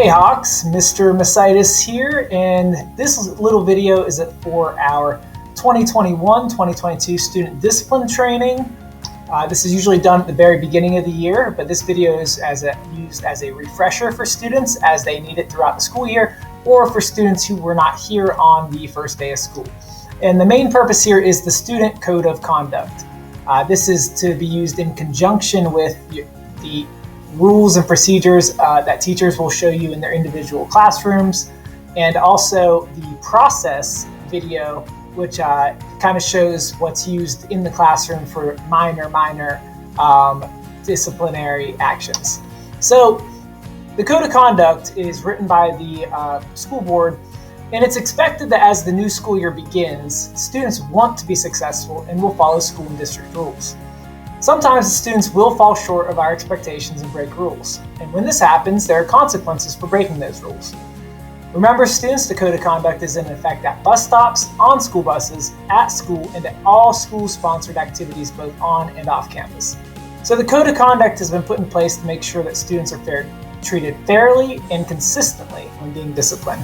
Hey Hawks, Mr. Masitis here, and this little video is for our 2021-2022 student discipline training. This is usually done at the very beginning of the year, but this video is used as a refresher for students as they need it throughout the school year, or for students who were not here on the first day of school. And the main purpose here is the Student Code of Conduct. This is to be used in conjunction with the rules and procedures that teachers will show you in their individual classrooms, and also the process video, which kind of shows what's used in the classroom for minor disciplinary actions. So the Code of Conduct is written by the school board, and it's expected that as the new school year begins, students want to be successful and will follow school and district rules. Sometimes the students will fall short of our expectations and break rules, and when this happens, there are consequences for breaking those rules. Remember, students, the Code of Conduct is in effect at bus stops, on school buses, at school, and at all school-sponsored activities both on and off campus. So the Code of Conduct has been put in place to make sure that students are treated fairly and consistently when being disciplined.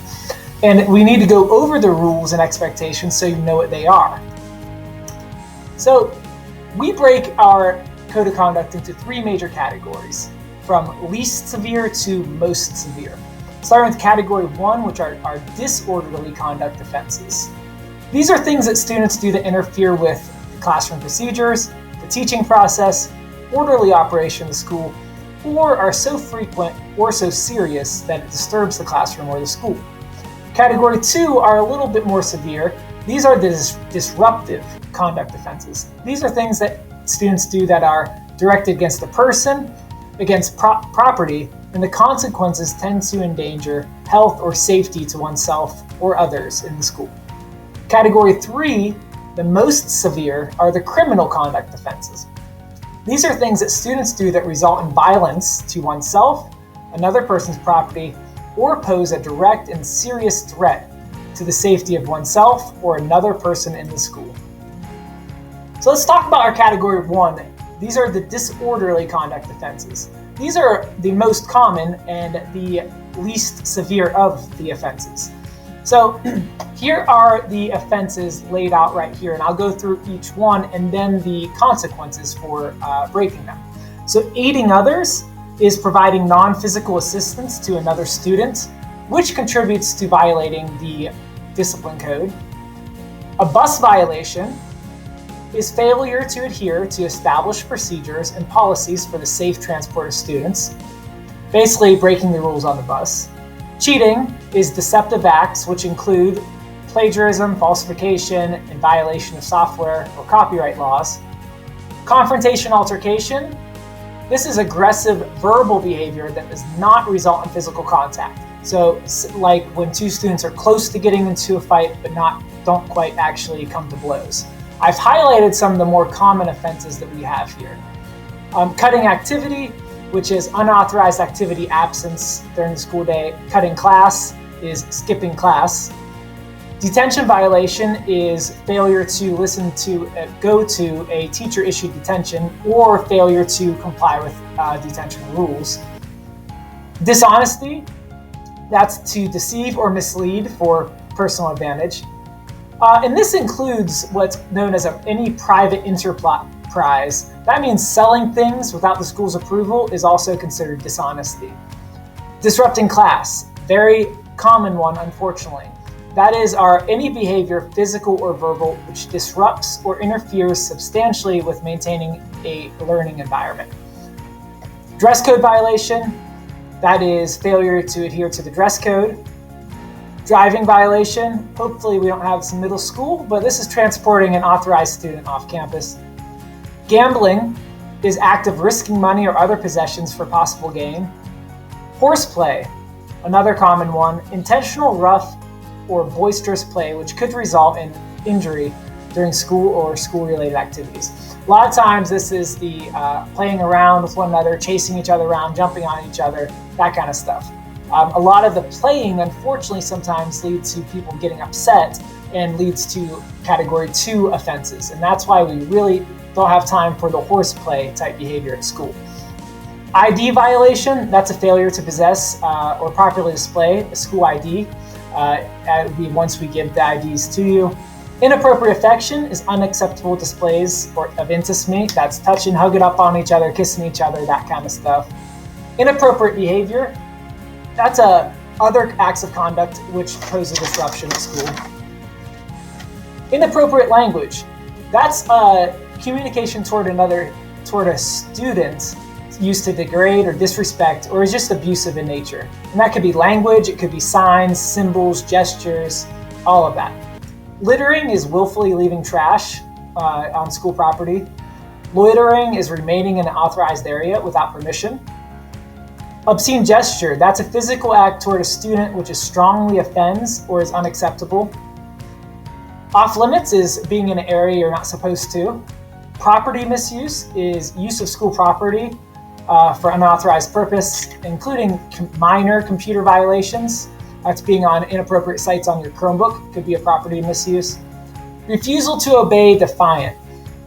And we need to go over the rules and expectations so you know what they are. So we break our Code of Conduct into three major categories, from least severe to most severe. Starting with category 1, which are disorderly conduct offenses. These are things that students do that interfere with the classroom procedures, the teaching process, orderly operation of the school, or are so frequent or so serious that it disturbs the classroom or the school. Category 2 are a little bit more severe. These are the disruptive conduct offenses. These are things that students do that are directed against the person, against property, and the consequences tend to endanger health or safety to oneself or others in the school. Category 3, the most severe, are the criminal conduct offenses. These are things that students do that result in violence to oneself, another person's property, or pose a direct and serious threat to the safety of oneself or another person in the school. So let's talk about our category 1. These are the disorderly conduct offenses. These are the most common and the least severe of the offenses. So here are the offenses laid out right here, and I'll go through each one and then the consequences for breaking them. So aiding others is providing non-physical assistance to another student, which contributes to violating the discipline code. A bus violation is failure to adhere to established procedures and policies for the safe transport of students, basically breaking the rules on the bus. Cheating is deceptive acts, which include plagiarism, falsification, and violation of software or copyright laws. Confrontation altercation. This is aggressive verbal behavior that does not result in physical contact. So like when two students are close to getting into a fight but don't quite actually come to blows. I've highlighted some of the more common offenses that we have here. Cutting activity, which is unauthorized activity absence during the school day. Cutting class is skipping class. Detention violation is failure to go to a teacher-issued detention or failure to comply with detention rules. Dishonesty, that's to deceive or mislead for personal advantage. And this includes what's known as any private enterprise. That means selling things without the school's approval is also considered dishonesty. Disrupting class, very common one, unfortunately. That is any behavior, physical or verbal, which disrupts or interferes substantially with maintaining a learning environment. Dress code violation, that is failure to adhere to the dress code. Driving violation, hopefully we don't have some middle school, but this is transporting an authorized student off campus. Gambling is act of risking money or other possessions for possible gain. Horseplay, another common one, intentional rough or boisterous play, which could result in injury during school or school-related activities. A lot of times this is the playing around with one another, chasing each other around, jumping on each other, that kind of stuff. A lot of the playing, unfortunately, sometimes leads to people getting upset and leads to category 2 offenses. And that's why we really don't have time for the horseplay type behavior at school. ID violation, that's a failure to possess or properly display a school ID. It would be once we give the IDs to you. Inappropriate affection is unacceptable displays of intimacy. That's touching, hugging up on each other, kissing each other, that kind of stuff. Inappropriate behavior, that's other acts of conduct which pose a disruption at school. Inappropriate language, that's communication toward a student used to degrade or disrespect or is just abusive in nature. And that could be language, it could be signs, symbols, gestures, all of that. Littering is willfully leaving trash on school property. Loitering is remaining in an authorized area without permission. Obscene gesture, that's a physical act toward a student which is strongly offends or is unacceptable. Off limits is being in an area you're not supposed to. Property misuse is use of school property for unauthorized purpose, including minor computer violations. That's being on inappropriate sites on your Chromebook, could be a property misuse. Refusal to obey, defiant.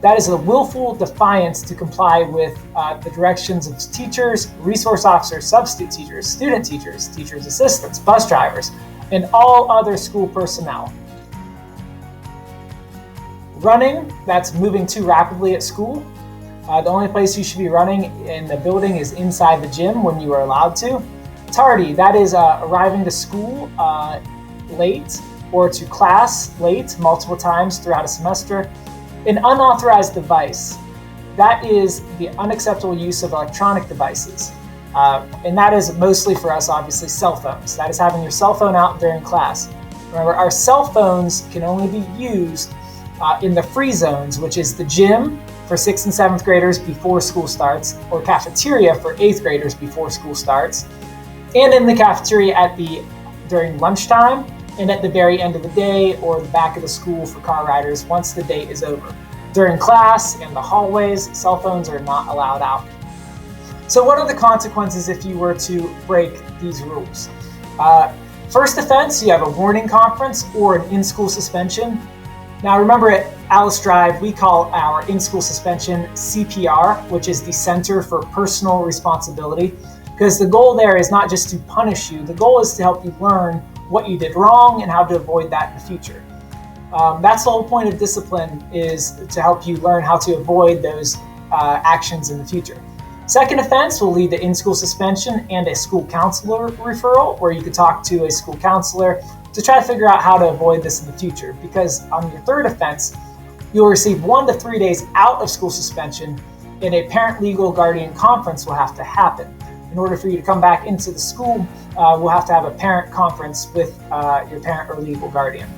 That is a willful defiance to comply with the directions of teachers, resource officers, substitute teachers, student teachers, teachers' assistants, bus drivers, and all other school personnel. Running, that's moving too rapidly at school. The only place you should be running in the building is inside the gym when you are allowed to. Tardy, that is arriving to school late or to class late multiple times throughout a semester. An unauthorized device, that is the unacceptable use of electronic devices. And that is mostly for us, obviously, cell phones. That is having your cell phone out during class. Remember, our cell phones can only be used in the free zones, which is the gym for 6th and 7th graders before school starts, or cafeteria for 8th graders before school starts, and in the cafeteria during lunchtime, and at the very end of the day or the back of the school for car riders once the day is over. During class and the hallways, cell phones are not allowed out. So what are the consequences if you were to break these rules? First offense, you have a warning conference or an in-school suspension. Now remember, at Alice Drive, we call our in-school suspension CPR, which is the Center for Personal Responsibility, because the goal there is not just to punish you, the goal is to help you learn what you did wrong and how to avoid that in the future. That's the whole point of discipline, is to help you learn how to avoid those actions in the future. Second offense will lead to in-school suspension and a school counselor referral, where you could talk to a school counselor to try to figure out how to avoid this in the future. Because on your third offense, you'll receive 1 to 3 days out of school suspension, and a parent legal guardian conference will have to happen. In order for you to come back into the school, we'll have to have a parent conference with your parent or legal guardian.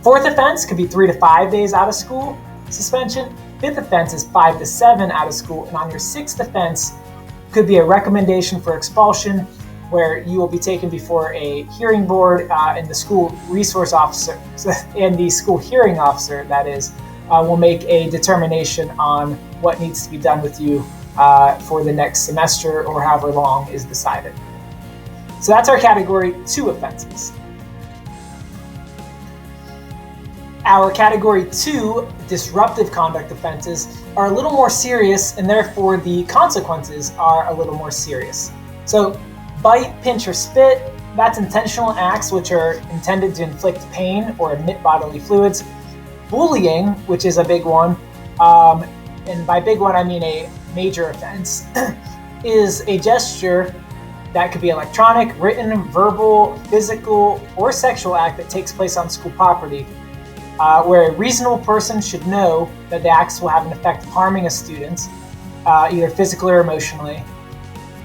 Fourth offense could be 3 to 5 days out of school suspension. Fifth offense is 5 to 7 out of school. And on your sixth offense could be a recommendation for expulsion, where you will be taken before a hearing board, and the school resource officer and the school hearing officer, that is, will make a determination on what needs to be done with you for the next semester or however long is decided. So that's our category 2 offenses. Our category 2 disruptive conduct offenses are a little more serious, and therefore the consequences are a little more serious. So bite, pinch, or spit, that's intentional acts which are intended to inflict pain or emit bodily fluids. Bullying, which is a big one, and by big one I mean a major offense, is a gesture that could be electronic, written, verbal, physical, or sexual act that takes place on school property, where a reasonable person should know that the acts will have an effect of harming a student, either physically or emotionally,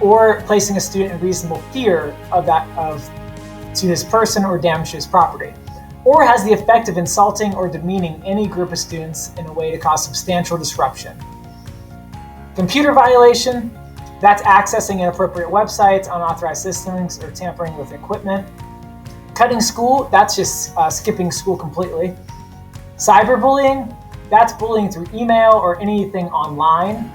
or placing a student in reasonable fear to his person or damage to his property, or has the effect of insulting or demeaning any group of students in a way to cause substantial disruption. Computer violation, that's accessing inappropriate websites, unauthorized systems, or tampering with equipment. Cutting school, that's just skipping school completely. Cyberbullying, that's bullying through email or anything online,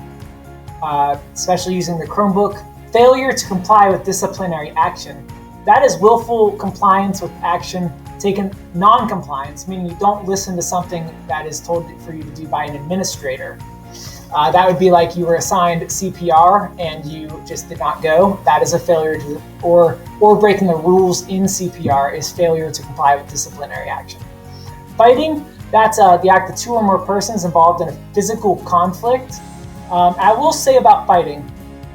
especially using the Chromebook. Failure to comply with disciplinary action, that is willful compliance with action taken. Non-compliance, meaning you don't listen to something that is told for you to do by an administrator. That would be like you were assigned CPR and you just did not go. That is a failure to, or breaking the rules in CPR is failure to comply with disciplinary action. Fighting, that's the act of two or more persons involved in a physical conflict. I will say about fighting,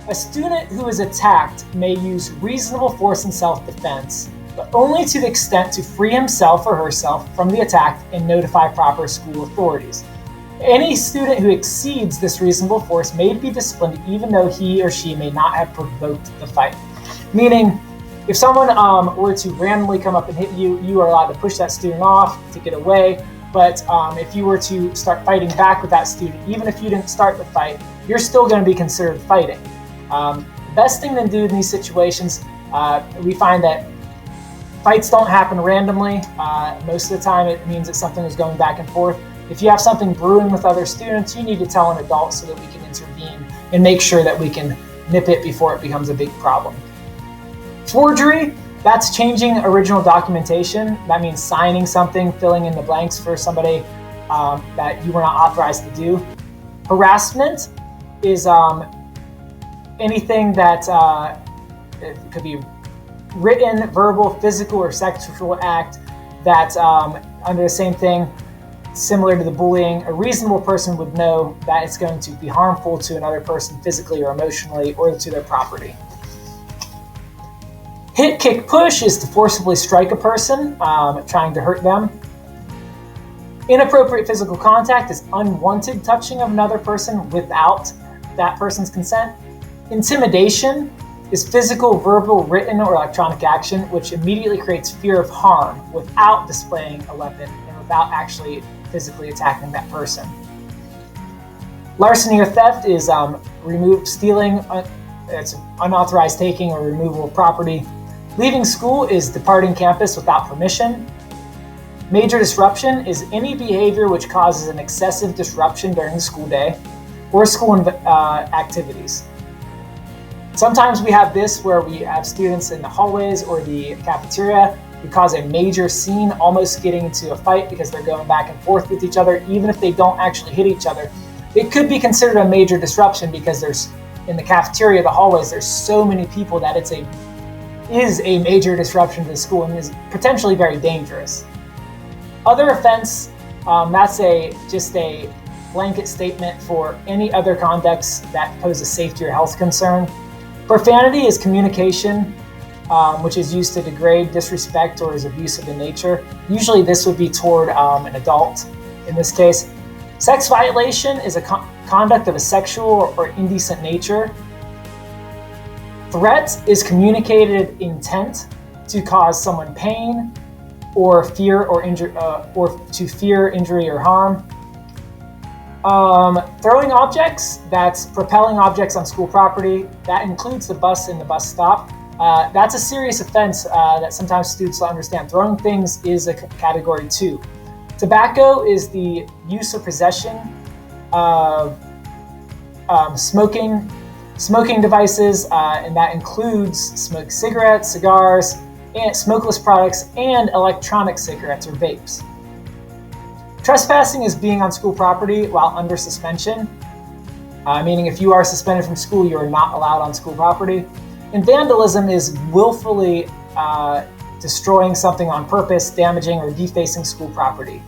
a student who is attacked may use reasonable force in self-defense, but only to the extent to free himself or herself from the attack and notify proper school authorities. Any student who exceeds this reasonable force may be disciplined even though he or she may not have provoked the fight. Meaning, if someone were to randomly come up and hit you, you are allowed to push that student off to get away. But if you were to start fighting back with that student, even if you didn't start the fight, you're still going to be considered fighting. Best thing to do in these situations, we find that fights don't happen randomly. Most of the time it means that something is going back and forth. If you have something brewing with other students, you need to tell an adult so that we can intervene and make sure that we can nip it before it becomes a big problem. Forgery, that's changing original documentation. That means signing something, filling in the blanks for somebody that you were not authorized to do. Harassment is anything that it could be written, verbal, physical, or sexual act that under the same thing, similar to the bullying, a reasonable person would know that it's going to be harmful to another person physically or emotionally or to their property. Hit, kick, push is to forcibly strike a person, trying to hurt them. Inappropriate physical contact is unwanted touching of another person without that person's consent. Intimidation is physical, verbal, written, or electronic action which immediately creates fear of harm without displaying a weapon and without actually physically attacking that person. Larceny or theft is stealing, it's unauthorized taking or removal of property. Leaving school is departing campus without permission. Major disruption is any behavior which causes an excessive disruption during the school day or school activities. Sometimes we have this where we have students in the hallways or the cafeteria who cause a major scene, almost getting into a fight because they're going back and forth with each other, even if they don't actually hit each other. It could be considered a major disruption because there's, in the cafeteria, the hallways, there's so many people that is a major disruption to the school and is potentially very dangerous. Other offense, that's just a blanket statement for any other conducts that pose a safety or health concern. Profanity is communication which is used to degrade, disrespect, or is abusive in nature. Usually this would be toward an adult in this case. Sex violation is a conduct of a sexual or indecent nature. Threat is communicated intent to cause someone pain or fear or injury, or to fear injury or harm. Throwing objects, that's propelling objects on school property. That includes the bus and the bus stop. That's a serious offense that sometimes students don't understand. Throwing things is a category 2. Tobacco is the use or possession of smoking devices, and that includes smoked cigarettes, cigars, and smokeless products, and electronic cigarettes or vapes. Trespassing is being on school property while under suspension, meaning if you are suspended from school, you are not allowed on school property. And vandalism is willfully destroying something on purpose, damaging or defacing school property.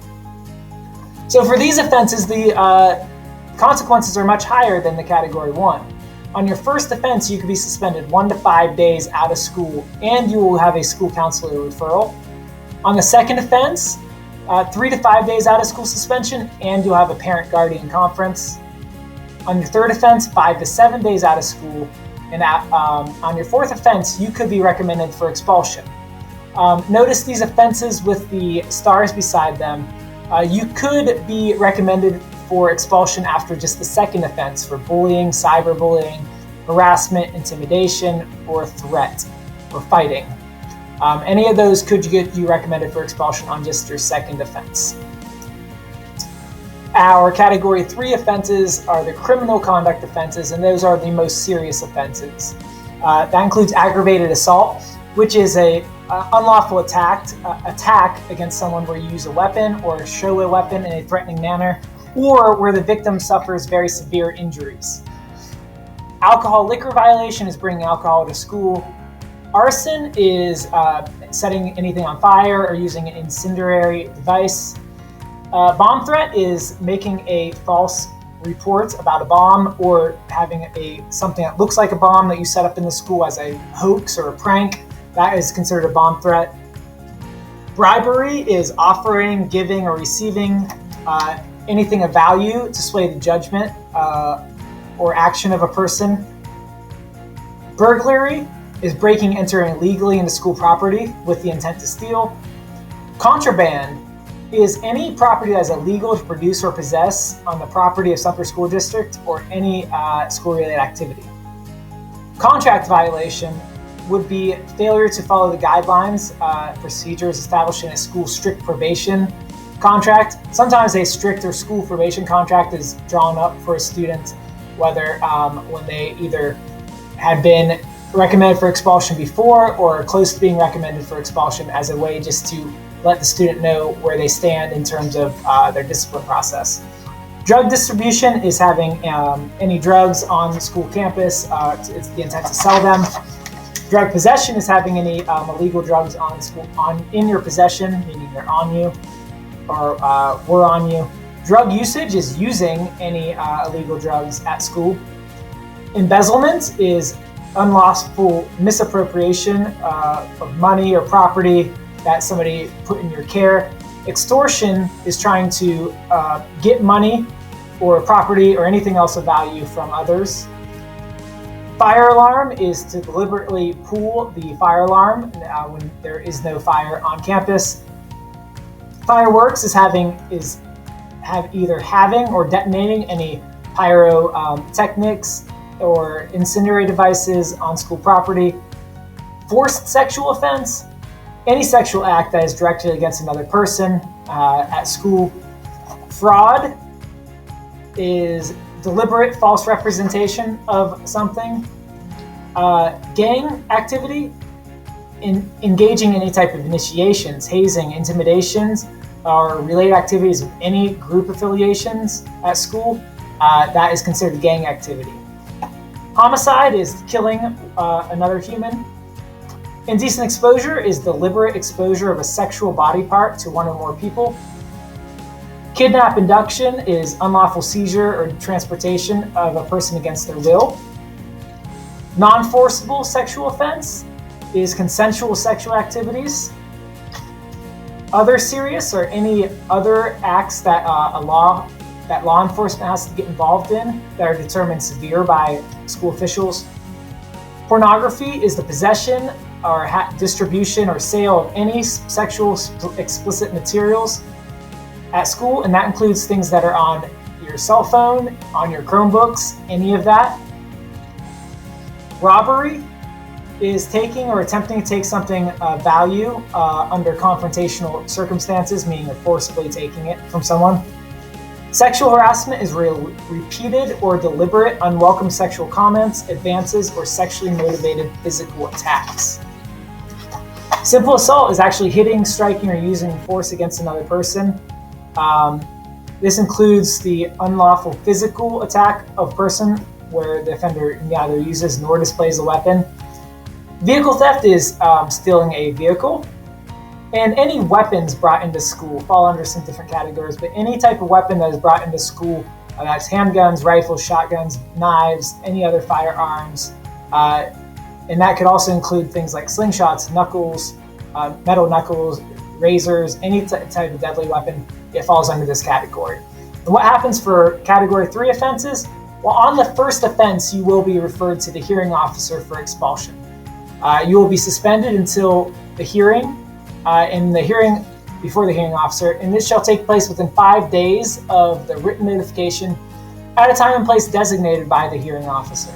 So for these offenses, the consequences are much higher than the category 1. On your first offense, you could be suspended 1 to 5 days out of school, and you will have a school counselor referral. On the second offense, 3 to 5 days out of school suspension, and you'll have a parent-guardian conference. On your third offense, 5 to 7 days out of school, and on your fourth offense, you could be recommended for expulsion. Notice these offenses with the stars beside them. You could be recommended for expulsion after just the second offense for bullying, cyberbullying, harassment, intimidation, or threat, or fighting. Any of those could get you recommended for expulsion on just your second offense. Our category 3 offenses are the criminal conduct offenses, and those are the most serious offenses. That includes aggravated assault, which is a unlawful attack against someone where you use a weapon or show a weapon in a threatening manner. or where the victim suffers very severe injuries. Alcohol liquor violation is bringing alcohol to school. Arson is setting anything on fire or using an incendiary device. Bomb threat is making a false report about a bomb or having something that looks like a bomb that you set up in the school as a hoax or a prank. That is considered a bomb threat. Bribery is offering, giving, or receiving anything of value to sway the judgment or action of a person. Burglary is breaking, entering illegally into school property with the intent to steal. Contraband is any property that is illegal to produce or possess on the property of Sumter School District or any school-related activity. Contract violation would be failure to follow the guidelines, procedures established in a school strict probation contract. Sometimes a strict or school probation contract is drawn up for a student, whether when they either had been recommended for expulsion before or close to being recommended for expulsion, as a way just to let the student know where they stand in terms of their discipline process. Drug distribution is having any drugs on the school campus. It's the intent to sell them. Drug possession is having any illegal drugs in your possession, meaning they're on you or were on you. Drug usage is using any illegal drugs at school. Embezzlement is unlawful misappropriation of money or property that somebody put in your care. Extortion is trying to get money or property or anything else of value from others. Fire alarm is to deliberately pull the fire alarm when there is no fire on campus. Fireworks is either having or detonating any pyrotechnics or incendiary devices on school property. Forced sexual offense, any sexual act that is directed against another person at school. Fraud is deliberate false representation of something. Gang activity, engaging in any type of initiations, hazing, intimidations, or related activities of any group affiliations at school, that is considered gang activity. Homicide is killing another human. Indecent exposure is deliberate exposure of a sexual body part to one or more people. Kidnap abduction is unlawful seizure or transportation of a person against their will. Non-forcible sexual offense is consensual sexual activities. Other serious or any other acts that law enforcement has to get involved in that are determined severe by school officials. Pornography is the possession or distribution or sale of any sexual explicit materials at school, and that includes things that are on your cell phone, on your Chromebooks, any of that. Robbery is taking or attempting to take something of value under confrontational circumstances, meaning you're forcibly taking it from someone. Sexual harassment is repeated or deliberate unwelcome sexual comments, advances, or sexually motivated physical attacks. Simple assault is actually hitting, striking, or using force against another person. This includes the unlawful physical attack of person where the offender neither uses nor displays a weapon. Vehicle theft is stealing a vehicle. And any weapons brought into school fall under some different categories, but any type of weapon that is brought into school, that's handguns, rifles, shotguns, knives, any other firearms, and that could also include things like slingshots, knuckles, metal knuckles, razors, any type of deadly weapon, it falls under this category. And what happens for category 3 offenses? Well, on the first offense, you will be referred to the hearing officer for expulsion. You will be suspended until the hearing, in the hearing before the hearing officer, and this shall take place within 5 days of the written notification at a time and place designated by the hearing officer.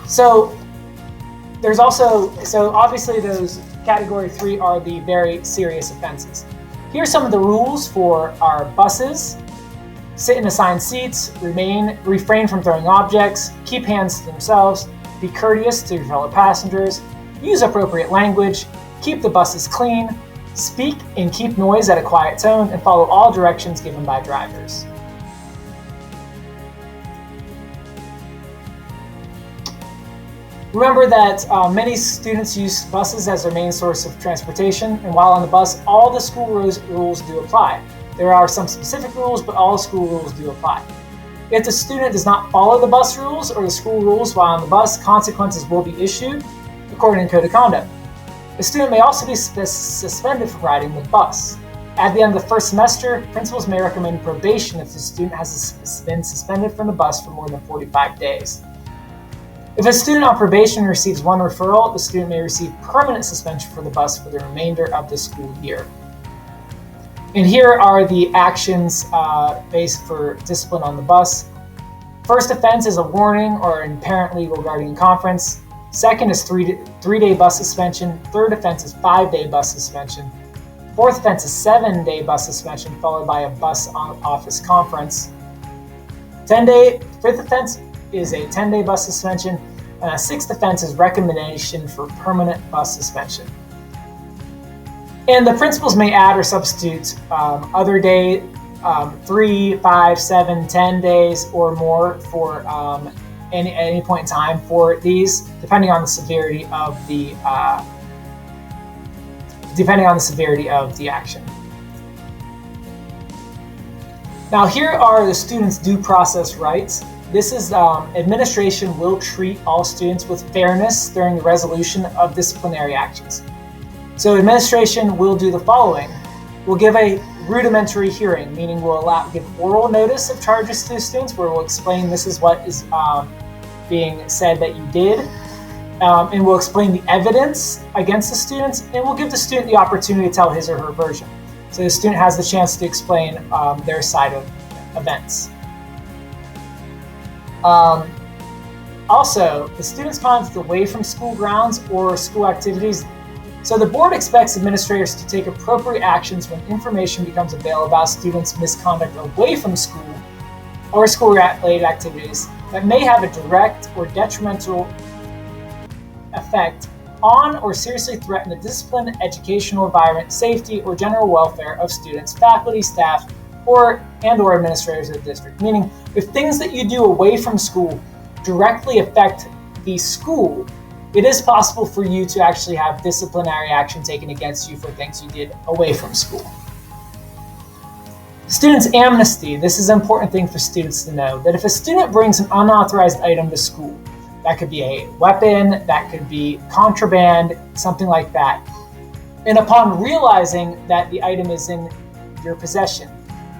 So obviously those category 3 are the very serious offenses. Here's some of the rules for our buses. Sit in assigned seats, refrain from throwing objects, keep hands to themselves, be courteous to your fellow passengers, use appropriate language, keep the buses clean, Speak and keep noise at a quiet tone, and follow all directions given by drivers. Remember that many students use buses as their main source of transportation, and while on the bus, all the school rules do apply. There are some specific rules, but all school rules do apply. If the student does not follow the bus rules or the school rules while on the bus, consequences will be issued according to Code of Conduct. The student may also be suspended from riding the bus. At the end of the first semester, principals may recommend probation if the student has been suspended from the bus for more than 45 days. If a student on probation receives one referral, the student may receive permanent suspension for the bus for the remainder of the school year. And here are the actions based for discipline on the bus. First offense is a warning or an parent legal guardian conference. Second is three-day bus suspension. Third offense is 5-day bus suspension. Fourth offense is 7-day bus suspension, followed by a bus office conference. Fifth offense is a 10-day bus suspension. And a sixth offense is recommendation for permanent bus suspension. And the principals may add or substitute other day, 3, 5, 7, 10 days or more for any point in time for these, depending on the severity of the action. Now here are the students' due process rights. This is administration will treat all students with fairness during the resolution of disciplinary actions. So administration will do the following. We'll give a rudimentary hearing, meaning we'll give oral notice of charges to students where we'll explain this is what is being said that you did, and we'll explain the evidence against the students, and we'll give the student the opportunity to tell his or her version. So the student has the chance to explain their side of events. Also, the student's conduct away from school grounds or school activities. So the board expects administrators to take appropriate actions when information becomes available about students' misconduct away from school or school-related activities that may have a direct or detrimental effect on or seriously threaten the discipline, educational environment, safety, or general welfare of students, faculty, staff, or administrators of the district. Meaning, if things that you do away from school directly affect the school, it is possible for you to actually have disciplinary action taken against you for things you did away from school. Students' amnesty. This is an important thing for students to know, that if a student brings an unauthorized item to school, that could be a weapon, that could be contraband, something like that, and upon realizing that the item is in your possession,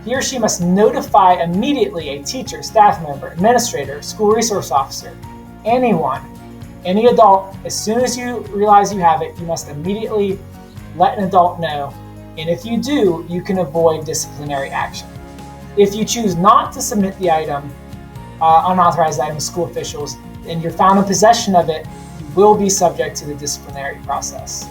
he or she must notify immediately a teacher, staff member, administrator, school resource officer, anyone, any adult. As soon as you realize you have it, you must immediately let an adult know. And if you do, you can avoid disciplinary action. If you choose not to submit the item, unauthorized item to school officials, and you're found in possession of it, you will be subject to the disciplinary process.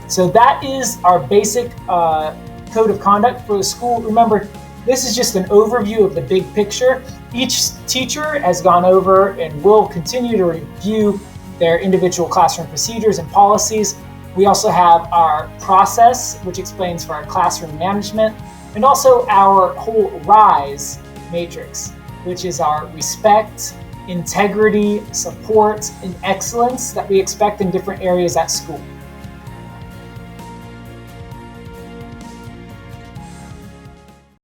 So that is our basic code of conduct for the school. Remember, this is just an overview of the big picture. Each teacher has gone over and will continue to review their individual classroom procedures and policies. We also have our process, which explains for our classroom management, and also our whole RISE matrix, which is our respect, integrity, support, and excellence that we expect in different areas at school.